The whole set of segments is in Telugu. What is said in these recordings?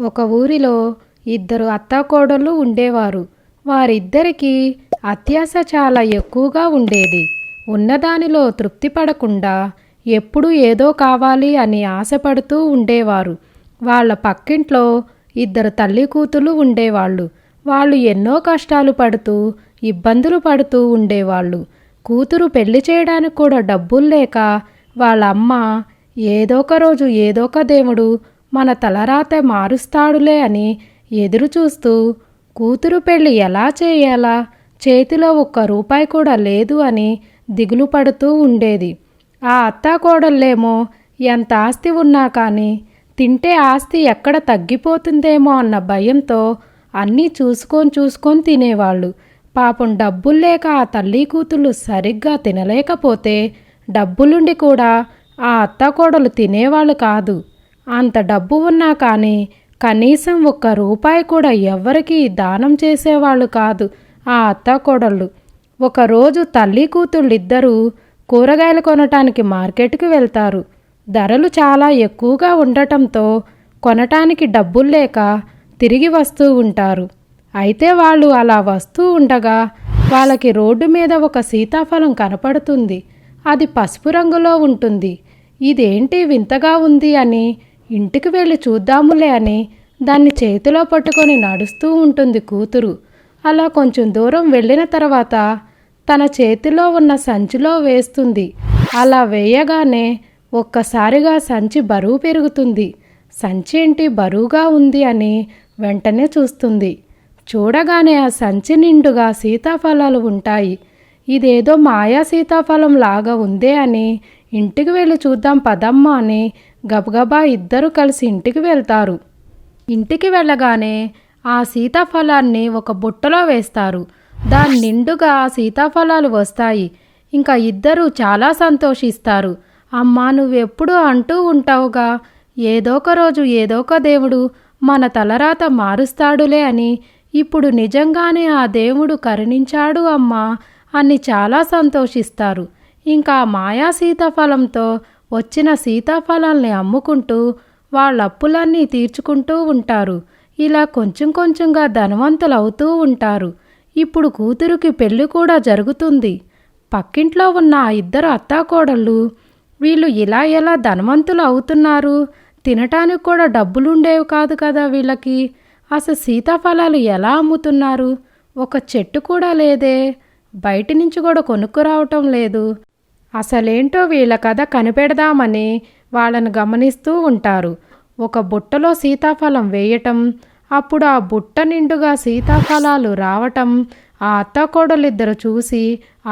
ఒక ఊరిలో ఇద్దరు అత్తాకోడళ్ళు ఉండేవారు. వారిద్దరికీ అత్యాశ చాలా ఎక్కువగా ఉండేది. ఉన్నదానిలో తృప్తి పడకుండా ఎప్పుడూ ఏదో కావాలి అని ఆశపడుతూ ఉండేవారు. వాళ్ళ పక్కింట్లో ఇద్దరు తల్లి కూతుళ్ళు ఉండేవాళ్ళు. వాళ్ళు ఎన్నో కష్టాలు పడుతూ ఇబ్బందులు పడుతూ ఉండేవాళ్ళు. కూతురు పెళ్లి చేయడానికి కూడా డబ్బులు లేక వాళ్ళ అమ్మ ఏదొక రోజు ఏదొక దేవుడు మన తలరాత మారుస్తాడులే అని ఎదురు చూస్తూ కూతురు పెళ్లి ఎలా చేయాలా, చేతిలో ఒక్క రూపాయి కూడా లేదు అని దిగులు పడుతూ ఉండేది. ఆ అత్తాకోడళ్ళేమో ఎంత ఆస్తి ఉన్నా కానీ తింటే ఆస్తి ఎక్కడ తగ్గిపోతుందేమో అన్న భయంతో అన్నీ చూసుకొని తినేవాళ్ళు. పాపం డబ్బులు లేక ఆ తల్లి కూతుళ్ళు సరిగ్గా తినలేకపోతే డబ్బులుండి కూడా ఆ అత్తాకోడలు తినేవాళ్ళు కాదు. అంత డబ్బు ఉన్నా కానీ కనీసం ఒక్క రూపాయి కూడా ఎవ్వరికీ దానం చేసేవాళ్ళు కాదు ఆ అత్తాకోడళ్ళు. ఒకరోజు తల్లి కూతుళ్ళిద్దరూ కూరగాయలు కొనటానికి మార్కెట్కి వెళ్తారు. ధరలు చాలా ఎక్కువగా ఉండటంతో కొనటానికి డబ్బులు లేక తిరిగి వస్తూ ఉంటారు. అయితే వాళ్ళు అలా వస్తూ ఉండగా వాళ్ళకి రోడ్డు మీద ఒక సీతాఫలం కనపడుతుంది. అది పసుపు రంగులో ఉంటుంది. ఇదేంటి వింతగా ఉంది అని ఇంటికి వెళ్ళి చూద్దాములే అని దాన్ని చేతిలో పట్టుకొని నడుస్తూ ఉంటుంది కూతురు. అలా కొంచెం దూరం వెళ్ళిన తర్వాత తన చేతిలో ఉన్న సంచిలో వేస్తుంది. అలా వేయగానే ఒక్కసారిగా సంచి బరువు పెరుగుతుంది. సంచి ఏంటి బరువుగా ఉంది అని వెంటనే చూస్తుంది. చూడగానే ఆ సంచి నిండుగా సీతాఫలాలు ఉంటాయి. ఇదేదో మాయా సీతాఫలం లాగా ఉందే అని ఇంటికి వెళ్ళి చూద్దాం పదమ్మా అని గబగబా ఇద్దరు కలిసి ఇంటికి వెళ్తారు. ఇంటికి వెళ్ళగానే ఆ సీతాఫలాన్ని ఒక బుట్టలో వేస్తారు. దాని నిండుగా సీతాఫలాలు వస్తాయి. ఇంకా ఇద్దరు చాలా సంతోషిస్తారు. అమ్మా, నువ్వెప్పుడు అంటూ ఉంటావుగా, ఏదో ఒక రోజు ఏదో ఒక దేవుడు మన తలరాత మారుస్తాడులే అని. ఇప్పుడు నిజంగానే ఆ దేవుడు కరుణించాడు అమ్మా అని చాలా సంతోషిస్తారు. ఇంకా మాయా సీతాఫలంతో వచ్చిన సీతాఫలాల్ని అమ్ముకుంటూ వాళ్ళ అప్పులన్నీ తీర్చుకుంటూ ఉంటారు. ఇలా కొంచెం కొంచెంగా ధనవంతులు అవుతూ ఉంటారు. ఇప్పుడు కూతురికి పెళ్లి కూడా జరుగుతుంది. పక్కింట్లో ఉన్న ఆ ఇద్దరు అత్తాకోడళ్ళు వీళ్ళు ఇలా ఎలా ధనవంతులు అవుతున్నారు? తినటానికి కూడా డబ్బులుండేవి కాదు కదా వీళ్ళకి. అసలు సీతాఫలాలు ఎలా అమ్ముతున్నారు? ఒక చెట్టు కూడా లేదే, బయటి నుంచి కూడా కొనుక్కురావటం లేదు. అసలేంటో వీళ్ళ కథ కనిపెడదామని వాళ్ళని గమనిస్తూ ఉంటారు. ఒక బుట్టలో సీతాఫలం వేయటం, అప్పుడు ఆ బుట్ట నిండుగా సీతాఫలాలు రావటం ఆ అత్తాకోడలిద్దరు చూసి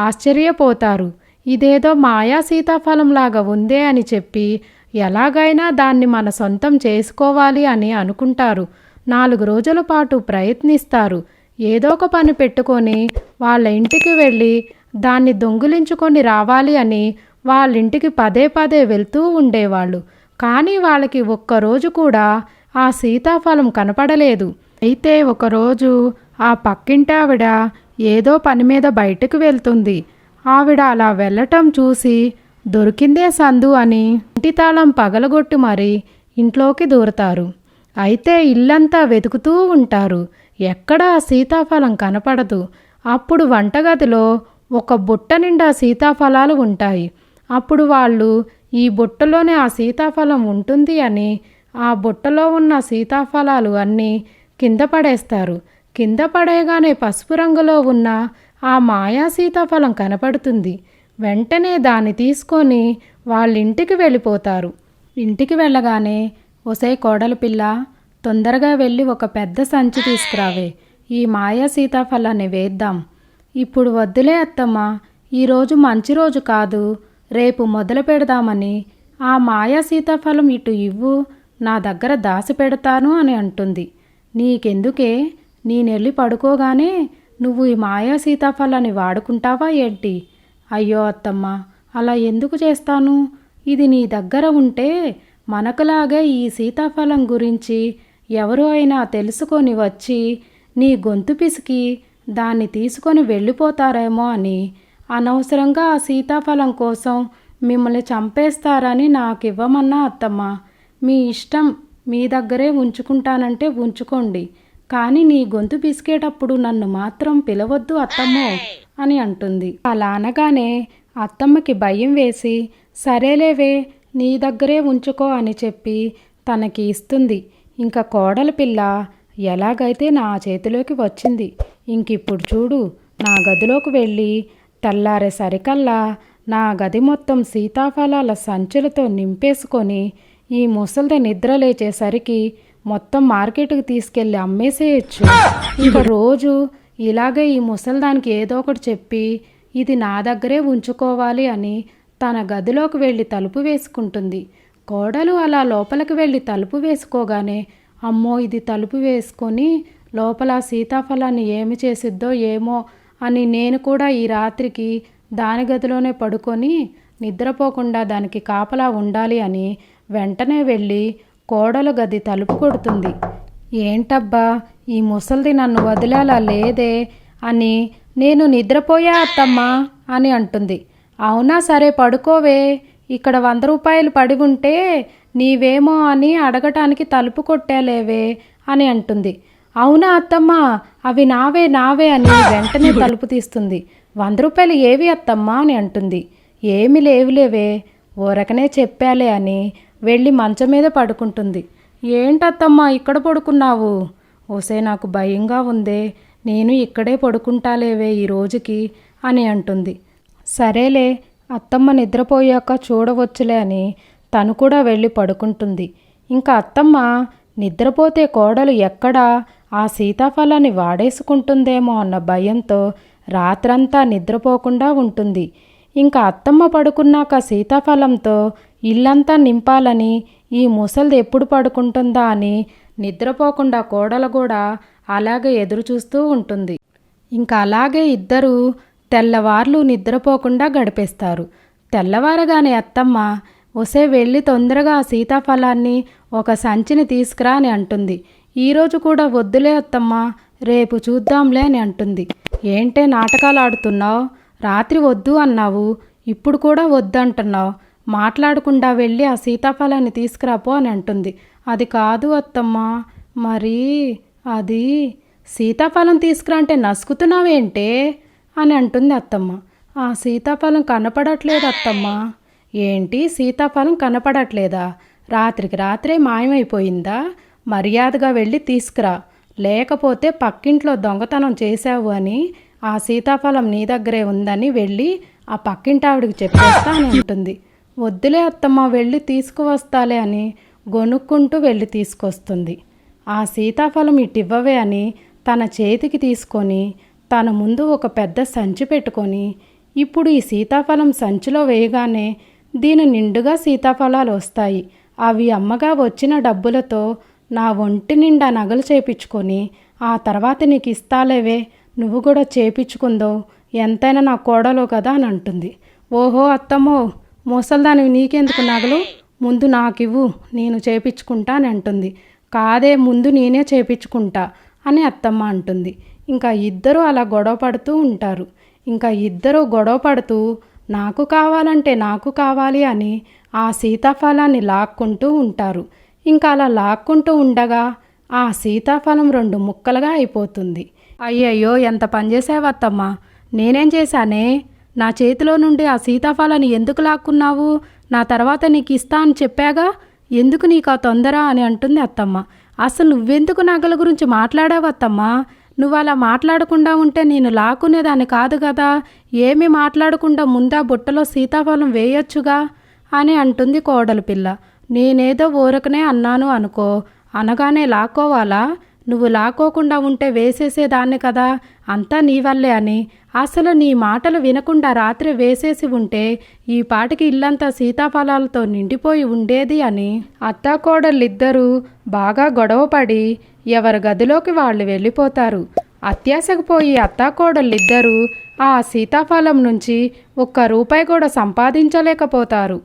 ఆశ్చర్యపోతారు. ఇదేదో మాయా సీతాఫలంలాగా ఉందే అని చెప్పి ఎలాగైనా దాన్ని మన సొంతం చేసుకోవాలి అని అనుకుంటారు. 4 రోజుల పాటు ప్రయత్నిస్తారు. ఏదో ఒక పని పెట్టుకొని వాళ్ళ ఇంటికి వెళ్ళి దాన్ని దొంగిలించుకొని రావాలి అని వాళ్ళింటికి పదే పదే వెళ్తూ ఉండేవాళ్ళు. కానీ వాళ్ళకి ఒక్కరోజు కూడా ఆ సీతాఫలం కనపడలేదు. అయితే ఒకరోజు ఆ పక్కింటావిడ ఏదో పని మీద బయటకు వెళ్తుంది. ఆవిడ అలా వెళ్ళటం చూసి దొరికిందే సందు అని ఇంటి తాళం పగలగొట్టి మరీ ఇంట్లోకి దూరతారు. అయితే ఇల్లంతా వెతుకుతూ ఉంటారు. ఎక్కడా సీతాఫలం కనపడదు. అప్పుడు వంటగదిలో ఒక బుట్ట నిండా సీతాఫలాలు ఉంటాయి. అప్పుడు వాళ్ళు ఈ బుట్టలోనే ఆ సీతాఫలం ఉంటుంది అని ఆ బుట్టలో ఉన్న సీతాఫలాలు అన్నీ కింద పడేస్తారు. కింద పడేయగానే పసుపు రంగులో ఉన్న ఆ మాయా సీతాఫలం కనపడుతుంది. వెంటనే దాన్ని తీసుకొని వాళ్ళింటికి వెళ్ళిపోతారు. ఇంటికి వెళ్ళగానే, ఒసే కోడలు పిల్ల, తొందరగా వెళ్ళి ఒక పెద్ద సంచి తీసుకురావే, ఈ మాయా సీతాఫలాన్ని వేద్దాం. ఇప్పుడు వద్దులే అత్తమ్మ, ఈరోజు మంచి రోజు కాదు, రేపు మొదలు పెడదామని. ఆ మాయా సీతాఫలం ఇటు ఇవ్వు, నా దగ్గర దాసి పెడతాను అని అంటుంది. నీకెందుకే, నేనెళ్ళి పడుకోగానే నువ్వు ఈ మాయా సీతాఫలాన్ని వాడుకుంటావా ఏంటి? అయ్యో అత్తమ్మ, అలా ఎందుకు చేస్తాను? ఇది నీ దగ్గర ఉంటే మనకులాగే ఈ సీతాఫలం గురించి ఎవరు అయినా తెలుసుకొని వచ్చి నీ గొంతు పిసికి దాన్ని తీసుకొని వెళ్ళిపోతారేమో అని అనవసరంగా ఆ సీతాఫలం కోసం మిమ్మల్ని చంపేస్తారని నాకు ఇవ్వమన్నా అత్తమ్మ. మీ ఇష్టం, మీ దగ్గరే ఉంచుకుంటానంటే ఉంచుకోండి, కానీ నీ గొంతు పిసికేటప్పుడు నన్ను మాత్రం పిలవద్దు అత్తమ్మో అని అంటుంది. అలా అనగానే అత్తమ్మకి భయం వేసి సరేలేవే నీ దగ్గరే ఉంచుకో అని చెప్పి తనకి ఇస్తుంది. ఇంకా కోడలి పిల్ల ఎలాగైతే నా చేతిలోకి వచ్చింది, ఇంకిప్పుడు చూడు నా గదిలోకి వెళ్ళి తెల్లారేసరికల్లా నా గది మొత్తం సీతాఫలాల సంచులతో నింపేసుకొని ఈ ముసలిది నిద్ర లేచేసరికి మొత్తం మార్కెట్కి తీసుకెళ్ళి అమ్మేసేయచ్చు. ఇక రోజు ఇలాగే ఈ ముసలిదానికి ఏదో ఒకటి చెప్పి ఇది నా దగ్గరే ఉంచుకోవాలి అని తన గదిలోకి వెళ్ళి తలుపు వేసుకుంటుంది. కోడలు అలా లోపలికి వెళ్ళి తలుపు వేసుకోగానే అమ్మో ఇది తలుపు వేసుకొని లోపల సీతాఫలాన్ని ఏమి చేసిద్దో ఏమో అని నేను కూడా ఈ రాత్రికి దాని గదిలోనే పడుకొని నిద్రపోకుండా దానికి కాపలా ఉండాలి అని వెంటనే వెళ్ళి కోడలు గది తలుపు కొడుతుంది. ఏంటబ్బా ఈ ముసలిది నన్ను వదిలేలా లేదే అని నేను నిద్రపోయా అత్తమ్మా అని అంటుంది. అవునా సరే పడుకోవే, ఇక్కడ 100 రూపాయలు పడి ఉంటే నీవేమో అని అడగటానికి తలుపు కొట్టేలేవే అని అంటుంది. అవునా అత్తమ్మ అవి నావే నావే అని వెంటనే తలుపు తీస్తుంది. 100 రూపాయలు ఏవి అత్తమ్మా అని అంటుంది. ఏమి లేవులేవే ఊరకనే చెప్పాలే అని వెళ్ళి మంచం మీద పడుకుంటుంది. ఏంటత్తమ్మా ఇక్కడ పడుకున్నావు? ఓసే నాకు భయంగా ఉందే, నేను ఇక్కడే పడుకుంటాలేవే ఈ రోజుకి అని అంటుంది. సరేలే అత్తమ్మ నిద్రపోయాక చూడవచ్చులే అని తను కూడా వెళ్ళి పడుకుంటుంది. ఇంకా అత్తమ్మ నిద్రపోతే కోడలు ఎక్కడా ఆ సీతాఫలాన్ని వాడేసుకుంటుందేమో అన్న భయంతో రాత్రంతా నిద్రపోకుండా ఉంటుంది. ఇంకా అత్తమ్మ పడుకున్నాక సీతాఫలంతో ఇల్లంతా నింపాలని ఈ ముసలిది ఎప్పుడు పడుకుంటుందా అని నిద్రపోకుండా కోడలు కూడా అలాగే ఎదురు చూస్తూ ఉంటుంది. ఇంకా అలాగే ఇద్దరు తెల్లవార్లు నిద్రపోకుండా గడిపేస్తారు. తెల్లవారగానే అత్తమ్మ ఒసే వెళ్ళి తొందరగా ఆ సీతాఫలాన్ని ఒక సంచిని తీసుకురా అని అంటుంది. ఈరోజు కూడా వద్దులే అత్తమ్మ రేపు చూద్దాంలే అని అంటుంది. ఏంటే నాటకాలు ఆడుతున్నావు? రాత్రి వద్దు అన్నావు, ఇప్పుడు కూడా వద్దంటున్నావు. మాట్లాడకుండా వెళ్ళి ఆ సీతాఫలాన్ని తీసుకురాపో అని అంటుంది. అది కాదు అత్తమ్మ, మరి అది సీతాఫలం తీసుకురా అంటే నసుకుతున్నావేంటే అని అంటుంది అత్తమ్మ. ఆ సీతాఫలం కనపడట్లేదు అత్తమ్మ. ఏంటి సీతాఫలం కనపడట్లేదా? రాత్రికి రాత్రే మాయమైపోయిందా? మర్యాదగా వెళ్ళి తీసుకురా, లేకపోతే పక్కింట్లో దొంగతనం చేశావు అని ఆ సీతాఫలం నీ దగ్గరే ఉందని వెళ్ళి ఆ పక్కింటి ఆవిడికి చెప్పేస్తా అని ఉంటుంది. వద్దులే అత్తమ్మ వెళ్ళి తీసుకువస్తాలే అని గొనుక్కుంటూ వెళ్ళి తీసుకొస్తుంది. ఆ సీతాఫలం ఇటివ్వవే అని తన చేతికి తీసుకొని తన ముందు ఒక పెద్ద సంచి పెట్టుకొని ఇప్పుడు ఈ సీతాఫలం సంచిలో వేయగానే దీని నిండుగా సీతాఫలాలు వస్తాయి. అవి అమ్మగా వచ్చిన డబ్బులతో నా ఒంటి నిండా నగలు చేపించుకొని ఆ తర్వాత నీకు ఇస్తాలేవే, నువ్వు కూడా చేపించుకుందో, ఎంతైనా నా కోడలో కదా అని అంటుంది. ఓహో అత్తమ్మో ముసల్దానివి నీకెందుకు నగలు, ముందు నాకివ్వు నేను చేపించుకుంటా అని అంటుంది. కాదే ముందు నేనే చేపించుకుంటా అని అత్తమ్మ అంటుంది. ఇంకా ఇద్దరూ అలా గొడవ పడుతూ ఉంటారు. ఇంకా ఇద్దరూ గొడవ పడుతూ నాకు కావాలంటే నాకు కావాలి అని ఆ సీతాఫలాన్ని లాక్కుంటూ ఉంటారు. ఇంకా అలా లాక్కుంటూ ఉండగా ఆ సీతాఫలం 2 ముక్కలుగా అయిపోతుంది. అయ్యయ్యో ఎంత పనిచేసావత్తమ్మా, నేనేం చేశానే? నా చేతిలో నుండి ఆ సీతాఫలాన్ని ఎందుకు లాక్కున్నావు? నా తర్వాత నీకు ఇస్తా అని చెప్పాగా, ఎందుకు నీకు ఆ తొందర అని అంటుంది అత్తమ్మ. అసలు నువ్వెందుకు నగల గురించి మాట్లాడావత్తమ్మా? నువ్వు అలా మాట్లాడకుండా ఉంటే నేను లాక్కునేదాన్ని కాదు కదా. ఏమీ మాట్లాడకుండా ముందా బుట్టలో సీతాఫలం వేయొచ్చుగా అని అంటుంది కోడలు పిల్ల. నేనేదో ఊరకనే అన్నాను అనుకో, అనగానే లాక్కోవాలా? నువ్వు లాక్కోకుండా ఉంటే వేసేసేదాన్ని కదా, అంతా నీ వల్లే అని. అసలు నీ మాటలు వినకుండా రాత్రి వేసేసి ఉంటే ఈ పాటికి ఇల్లంతా సీతాఫలాలతో నిండిపోయి ఉండేది అని అత్తాకోడళ్ళిద్దరూ బాగా గొడవపడి ఎవరి గదిలోకి వాళ్ళు వెళ్ళిపోతారు. అత్యాశకు పోయి అత్తాకోడళ్ళిద్దరూ ఆ సీతాఫలం నుంచి ఒక్క రూపాయి కూడా సంపాదించలేకపోతారు.